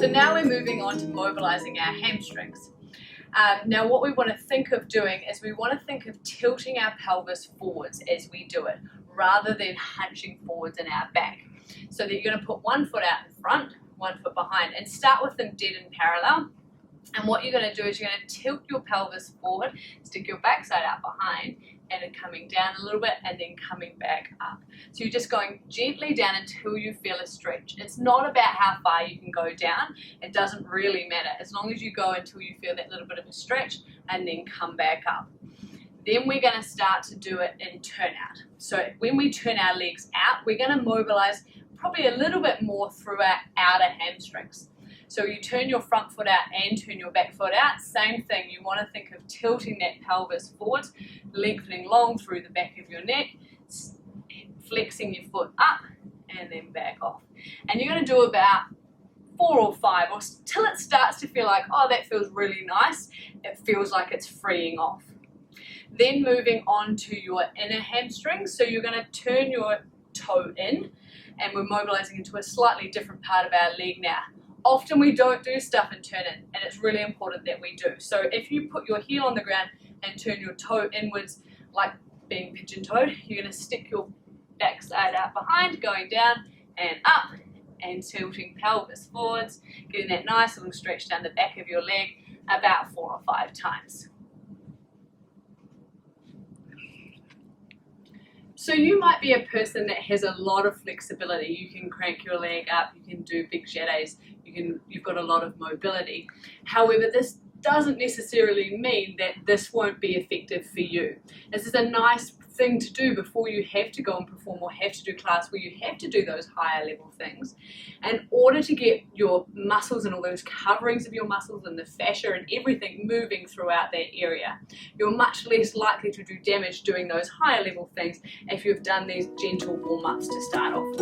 So now we're moving on to mobilizing our hamstrings. Now what we want to think of doing is we want to think of tilting our pelvis forwards as we do it, rather than hunching forwards in our back. So that you're going to put one foot out in front, one foot behind, and start with them dead in parallel. And what you're going to do is you're going to tilt your pelvis forward, stick your backside out behind, and then coming down a little bit and then coming back up. So you're just going gently down until you feel a stretch. It's not about how far you can go down. It doesn't really matter, as long as you go until you feel that little bit of a stretch and then come back up. Then we're going to start to do it in turnout. So when we turn our legs out, we're going to mobilize probably a little bit more through our outer hamstrings. So you turn your front foot out and turn your back foot out. Same thing, you want to think of tilting that pelvis forwards, lengthening long through the back of your neck, flexing your foot up and then back off. And you're going to do about 4 or 5 or till it starts to feel like, oh, that feels really nice. It feels like it's freeing off. Then moving on to your inner hamstrings. So you're going to turn your toe in and we're mobilizing into a slightly different part of our leg now. Often we don't do stuff and turn it, and it's really important that we do. So if you put your heel on the ground and turn your toe inwards, like being pigeon-toed, you're going to stick your backside out behind, going down and up, and tilting pelvis forwards, getting that nice little stretch down the back of your leg about 4 or 5 times. So you might be a person that has a lot of flexibility. You can crank your leg up, you can do big jetés, you've got a lot of mobility. However, this doesn't necessarily mean that this won't be effective for you. This is a nice thing to do before you have to go and perform or have to do class where you have to do those higher level things. In order to get your muscles and all those coverings of your muscles and the fascia and everything moving throughout that area, you're much less likely to do damage doing those higher level things if you've done these gentle warm-ups to start off with.